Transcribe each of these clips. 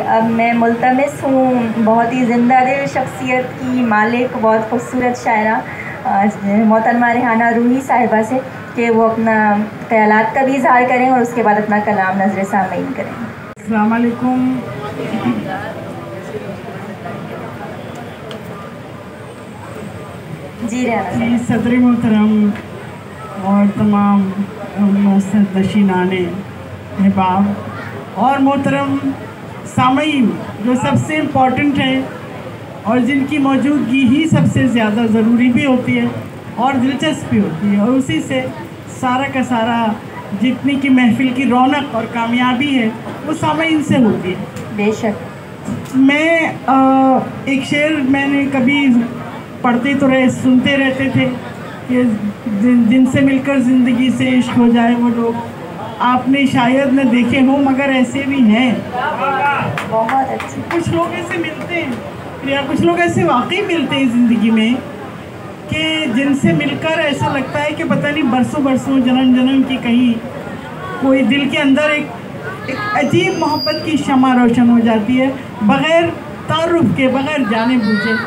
अब मैं मुल्तमिस हूँ बहुत ही ज़िंदा दिल शख्सियत की मालिक, बहुत खूबसूरत शायरा मोहतरमा रेहाना रूही साहिबा से कि वो अपना ख्यालात का भी इजहार करें और उसके बाद अपना कलाम नज़र सामीन करें। अस्सलाम वालेकुम। जी रेहाना सदर मोहतरम और तमाम मौसद नशीनाने अहबाब और मोहतरम सामईन जो सबसे इम्पॉर्टेंट है और जिनकी मौजूदगी ही सबसे ज़्यादा ज़रूरी भी होती है और दिलचस्प भी होती है, और उसी से सारा का सारा जितनी की महफिल की रौनक और कामयाबी है वो सामईन से होती है। बेशक। मैं एक शेर मैंने कभी पढ़ते तो रहे, सुनते रहते थे कि जिनसे मिलकर ज़िंदगी से इश्क हो जाए वो लोग आपने शायद न देखे हों मगर ऐसे भी हैं। बहुत अच्छी। कुछ लोग ऐसे मिलते हैं या कुछ लोग ऐसे वाकई मिलते हैं ज़िंदगी में कि जिनसे मिलकर ऐसा लगता है कि पता नहीं बरसों बरसों जन्म जन्म की कहीं कोई दिल के अंदर एक अजीब मोहब्बत की शमा रोशन हो जाती है बग़ैर तारुफ के, बग़ैर जाने बूझे।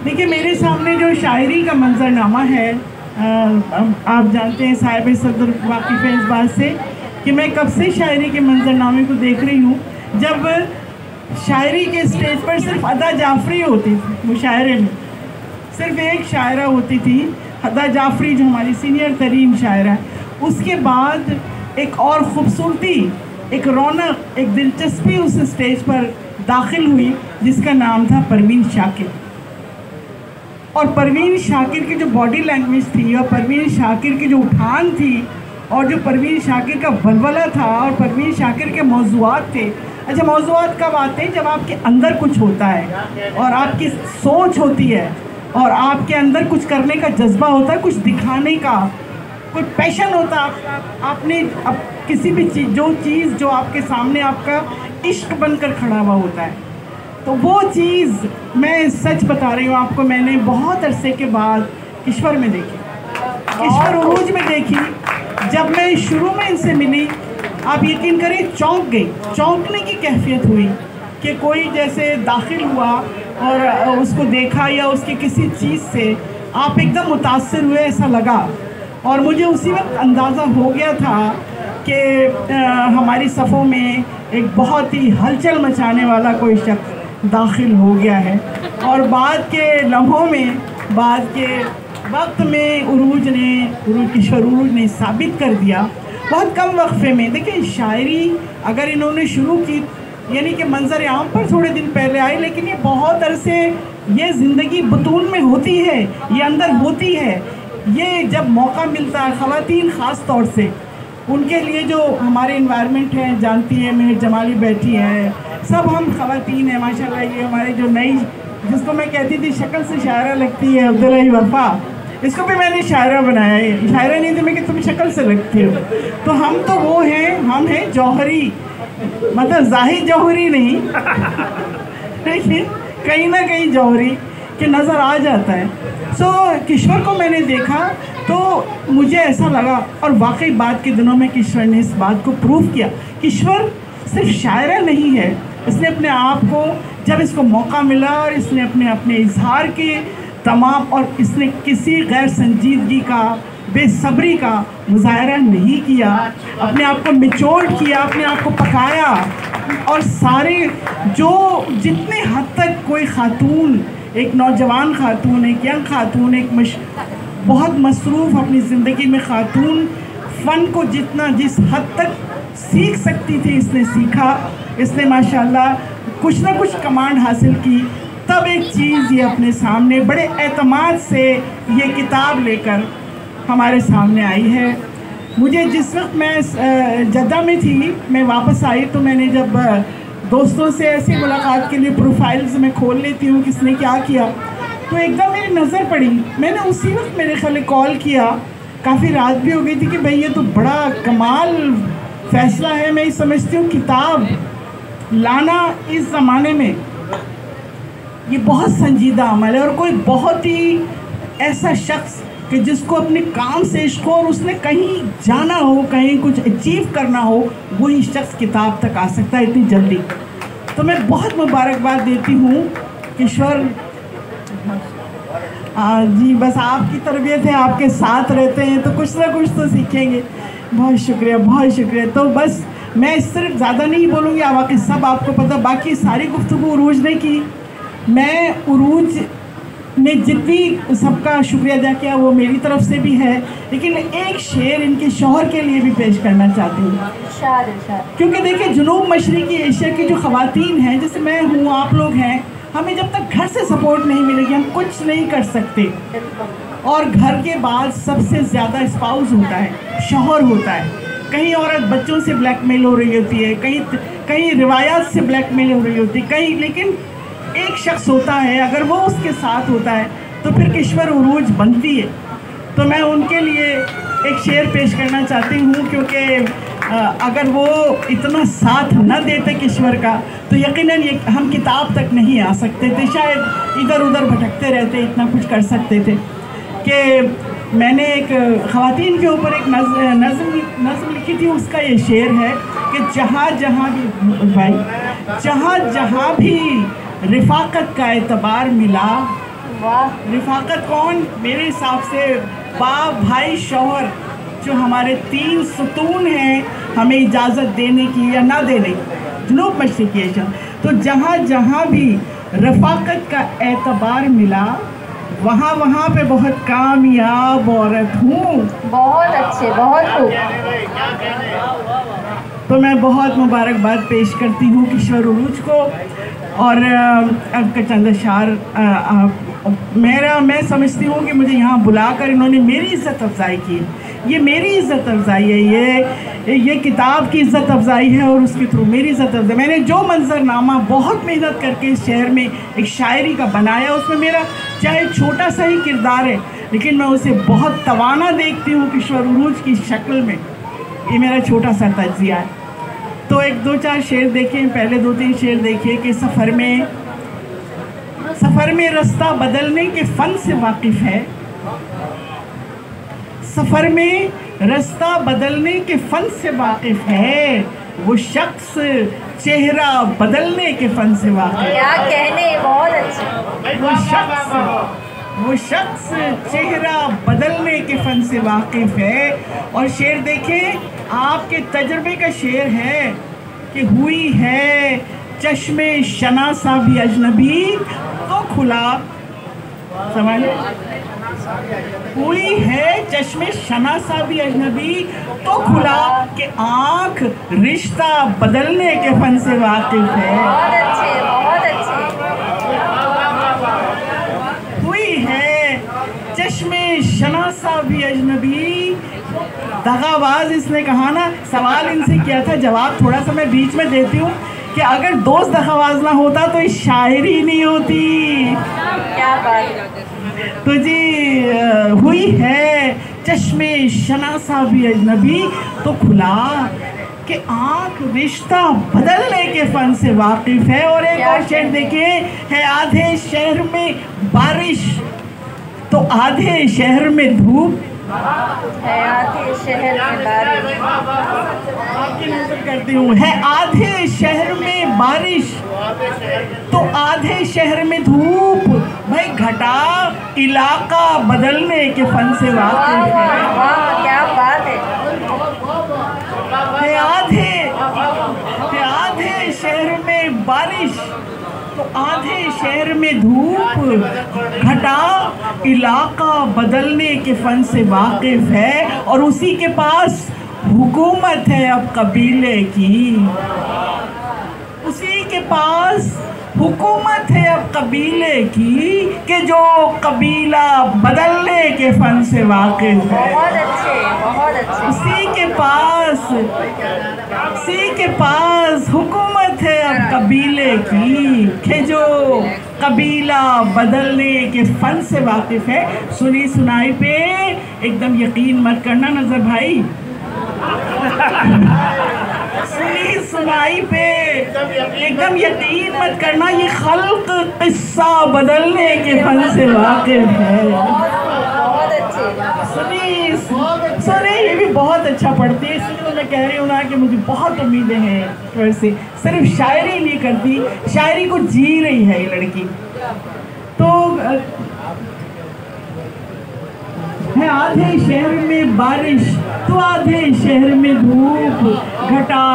देखिए मेरे सामने जो शायरी का मंजरनामा है, आप जानते हैं साहिब सदर वाकिफ़ है इस बात से कि मैं कब से शायरी के मंजरनामे को देख रही हूँ। जब शायरी के स्टेज पर सिर्फ अदा जाफरी होती थी, मुशायरे में सिर्फ एक शायरा होती थी, अदा जाफरी, जो हमारी सीनियर तरीन शायरा है। उसके बाद एक और ख़ूबसूरती, एक रौनक, एक दिलचस्पी उस स्टेज पर दाखिल हुई जिसका नाम था परवीन शाकिर। और परवीन शाकिर की जो बॉडी लैंग्वेज थी और परवीन शाकिर की जो उठान थी और जो परवीन शाकिर का वलवला था और परवीन शाकिर के मौज़ूआत थे। अच्छा, मौज़ूआत कब आते हैं? जब आपके अंदर कुछ होता है और आपकी सोच होती है और आपके अंदर कुछ करने का जज्बा होता है, कुछ दिखाने का कोई पैशन होता है। आपने अब किसी भी चीज़, जो चीज़ जो आपके सामने आपका इश्क बनकर खड़ा हुआ होता है, तो वो चीज़ मैं सच बता रही हूँ आपको, मैंने बहुत अरसे के बाद किश्वर में देखी, किश्वर उरूज में देखी। जब मैं शुरू में इनसे मिली, आप यकीन करें चौंक गई, चौंकने की कैफियत हुई कि कोई जैसे दाखिल हुआ और उसको देखा या उसकी किसी चीज़ से आप एकदम मुतासिर हुए, ऐसा लगा। और मुझे उसी वक्त अंदाज़ा हो गया था कि हमारी सफ़ों में एक बहुत ही हलचल मचाने वाला कोई शख्स दाखिल हो गया है। और बाद के लम्हों में, बाद के वक्त में किश्वर उरूज ने साबित कर दिया बहुत कम वक्फे में। देखिए शायरी अगर इन्होंने शुरू की, यानी कि मंजर आम पर थोड़े दिन पहले आई, लेकिन ये बहुत अरसे ये ज़िंदगी बतून में होती है, ये अंदर होती है। ये जब मौका मिलता है ख़वातीन ख़ास तौर से, उनके लिए जो हमारे इन्वायरमेंट है, जानती है मेहर जमाली बैठी है, सब हम ख़वातीन हैं माशाल्लाह। ये हमारे जो नई, जिसको मैं कहती थी शक्ल से शायरा लगती है, अब्दुल्लाह वफ़ा, इसको भी मैंने शायरा बनाया है। शायरा नहीं थी मैं कि तुम शक्ल से लगती हो। तो हम तो वो हैं, हम हैं जौहरी, मतलब ज़ाहिर जौहरी नहीं लेकिन कहीं ना कहीं जौहरी कि नज़र आ जाता है। सो किश्वर को मैंने देखा तो मुझे ऐसा लगा, और वाकई बाद के दिनों में किश्वर ने इस बात को प्रूव किया। किश्वर सिर्फ शायरा नहीं है, इसने अपने आप को, जब इसको मौका मिला और इसने अपने इजहार के तमाम, और इसने किसी गैर संजीदगी का, बेसब्री का मुजाहरा नहीं किया, अपने आप को निचोड़ किया, अपने आप को पकाया। और सारे जो जितने हद तक कोई खातून, एक नौजवान खातून, एक यंग खातून, एक बहुत मसरूफ़ अपनी ज़िंदगी में खातून फ़न को जितना जिस हद तक सीख सकती थी इसने सीखा। इसने माशाल्लाह कुछ ना कुछ कमांड हासिल की, तब एक चीज़ ये अपने सामने बड़े एतमाद से ये किताब लेकर हमारे सामने आई है। मुझे जिस वक्त मैं जद्दा में थी, मैं वापस आई तो मैंने जब दोस्तों से ऐसी मुलाकात के लिए प्रोफाइल्स में खोल लेती हूँ किसने क्या किया, तो एकदम मेरी नज़र पड़ी। मैंने उसी वक्त मेरे ख्याल कॉल किया, काफ़ी रात भी हो गई थी, कि भाई ये तो बड़ा कमाल फ़ैसला है। मैं समझती हूँ किताब लाना इस ज़माने में ये बहुत संजीदा अमल है, और कोई बहुत ही ऐसा शख्स कि जिसको अपने काम से इश्क हो और उसने कहीं जाना हो, कहीं कुछ अचीव करना हो, वही शख्स किताब तक आ सकता है इतनी जल्दी। तो मैं बहुत मुबारकबाद देती हूँ ईश्वर जी। बस आपकी तरबियत है, आपके साथ रहते हैं तो कुछ ना कुछ तो सीखेंगे। बहुत शुक्रिया, बहुत शुक्रिया। तो बस मैं सिर्फ ज़्यादा नहीं बोलूँगी, बाकी सब आपको पता, बाकी सारी गुफ्तगू उरूज ने की। मैं उरूज ने जितनी सबका शुक्रिया अदा किया वो मेरी तरफ से भी है, लेकिन एक शेर इनके शौहर के लिए भी पेश करना चाहती हूँ। क्योंकि देखिए, जुनूब मशरिकी एशिया की जो ख़वातीन हैं, जैसे मैं हूँ, आप लोग हैं, हमें जब तक घर से सपोर्ट नहीं मिलेगी हम कुछ नहीं कर सकते। और घर के बाद सबसे ज़्यादा स्पाउस होता है, शौहर होता है। कहीं औरत बच्चों से ब्लैकमेल हो रही होती है, कहीं रिवायात से ब्लैकमेल हो रही होती है, कहीं, लेकिन एक शख्स होता है, अगर वो उसके साथ होता है तो फिर किश्वर उरूज बनती है। तो मैं उनके लिए एक शेर पेश करना चाहती हूँ, क्योंकि अगर वो इतना साथ न देते किश्वर का तो यकीनन ये हम किताब तक नहीं आ सकते थे, शायद इधर उधर भटकते रहते, इतना कुछ कर सकते थे। कि मैंने एक ख़वातीन के ऊपर एक नज़म लिखी थी, उसका ये शेर है कि जहाँ जहाँ भी भाई, जहाँ जहाँ भी रिफ़ाक़त का एतबार मिला। वाह, रिफ़ाक़त कौन? मेरे हिसाब से बाप, भाई, शौहर, जो हमारे 3 सुतून हैं हमें इजाज़त देने की या ना देने की, जुनूब मशरिकी एशिया। तो जहाँ जहाँ भी रफ़ाक़त का एतबार मिला, वहाँ वहाँ पे बहुत कामयाब औरत हूँ। बहुत अच्छे, बहुत खूब। तो मैं बहुत मुबारकबाद पेश करती हूँ किश्वर उरूज को। और अब का चंद अशार मैं समझती हूँ कि मुझे यहाँ बुलाकर इन्होंने मेरी इज़्ज़त अफ़ज़ाई की। ये मेरी इज़्ज़त अफ़ज़ाई है, ये किताब की इज़्ज़त अफ़ज़ाई है और उसके थ्रू मेरी इज़्ज़त अफ़ज़ाई। मैंने जो मंजरनामा बहुत मेहनत करके इस शहर में एक शायरी का बनाया, उसमें मेरा चाहे छोटा सा ही किरदार है, लेकिन मैं उसे बहुत तवाना देखती हूँ किश्वर उरूज की शक्ल में। ये मेरा छोटा सा तज्ज़िया है। तो एक 2-4 शेर देखें, पहले 2-3 शेर देखिए कि सफ़र में रास्ता बदलने के फ़न से वाकिफ़ है। सफ़र में रास्ता बदलने के फ़न से वाकिफ़ है, वो शख्स चेहरा बदलने के फ़न से वाकिफ़ है। क्या कहने, बहुत अच्छे। वो शख्स चेहरा बदलने के फ़न से वाकिफ़ है। और शेर देखें, आपके तजर्बे का शेर है कि हुई है चश्मे शनासा भी अजनबी तो खुला। समझ, हुई है चश्मे शनासा भी अजनबी तो खुला, कि आँख रिश्ता बदलने के फ़न से वाकिफ़ है। बहुत अच्छे, बहुत अच्छे। हुई है चश्मे शनासा भी अजनबी। दगाबाज इसने कहा ना, सवाल इनसे किया था, जवाब थोड़ा सा मैं बीच में देती हूँ कि अगर दोस्त दगाबाज ना होता तो ये शायरी नहीं होती। क्या बात। तो जी हुई है चश्मे शनासा भी अजनबी तो खुला, कि आँख रिश्ता बदलने के फ़न से वाकिफ़ है। और एक और शेर देखें, है आधे शहर में बारिश तो आधे शहर में धूप, है आधे शहर में बारिश। आपकी नज़र करती हूँ, है आधे शहर में बारिश तो आधे शहर में धूप। भाई घटा इलाका बदलने के फ़न से वाकिफ़ है। वाह, क्या बात है। आधे शहर में बारिश तो आधे शहर में धूप, घटा इलाका बदलने के फ़न से वाकिफ़ है। और उसी के पास हुकूमत है अब कबीले की, उसी के पास हुकूमत है अब कबीले की, कि जो कबीला बदलने के फ़न से वाकिफ़ है। बहुत अच्छे, बहुत अच्छे। उसी के पास हुकूमत है अब कबीले की, कि जो कबीला बदलने के फ़न से वाकिफ़ है। सुनी सुनाई पे एकदम यकीन मत करना नज़र भाई, सुनी सुनाई पे एकदम यकीन मत करना, ये खल्क़ किस्सा बदलने के फ़न से वाकिफ़ है। बहुत अच्छे। सुने ये भी बहुत अच्छा पढ़ती है, इसलिए तो मैं कह रही हूँ ना कि मुझे बहुत उम्मीदें हैं वैसे। सिर्फ शायरी नहीं करती, शायरी को जी रही है ये लड़की। तो है आधे शहर में बारिश तो आधे शहर में धूप, घटा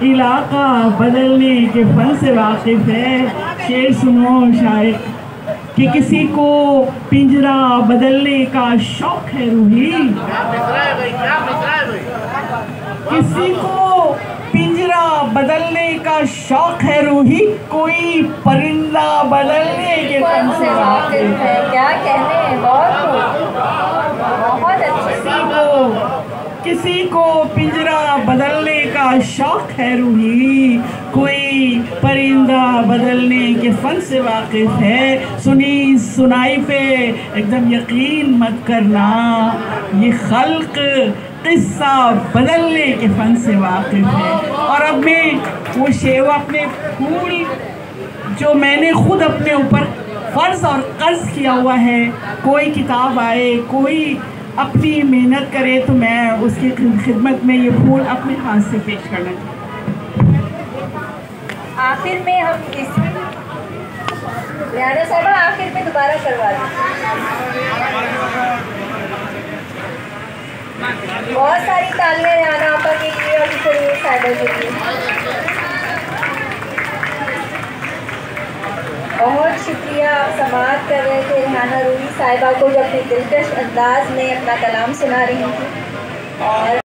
इलाका बदलने के फन से वाकिफ है। शेर सुनो शायर कि किसी को पिंजरा बदलने का शौक है रूही, किसी को पिंजरा बदलने का शौक है रूही, कोई परिंदा बदलने के फन से वाकिफ है। क्या कहने, बहुत अच्छी। किसी को पिंजरा बदलने का शौक है रूही, कोई परिंदा बदलने के फन से वाकिफ है। सुनी सुनाई पे एकदम यकीन मत करना, ये खल्क किस्सा बदलने के फन से वाकिफ है। और अब मैं वो शेव अपने फूल जो मैंने खुद अपने ऊपर फ़र्ज़ और कर्ज किया हुआ है, कोई किताब आए, कोई अपनी मेहनत करे तो मैं उसकी खिदमत में ये फूल अपने हाथ से पेश करना चाहती। आखिर में हम इस रिहाना साहबा आखिर में दोबारा करवा दें। बहुत सारी तालियां रिहाना आपा के लिए और सरूर साहिबा के लिए। बहुत शुक्रिया, आप समाअत कर रहे थे रिहाना रूही साहिबा को जो अपने दिलकश अंदाज में अपना कलाम सुना रही थी। और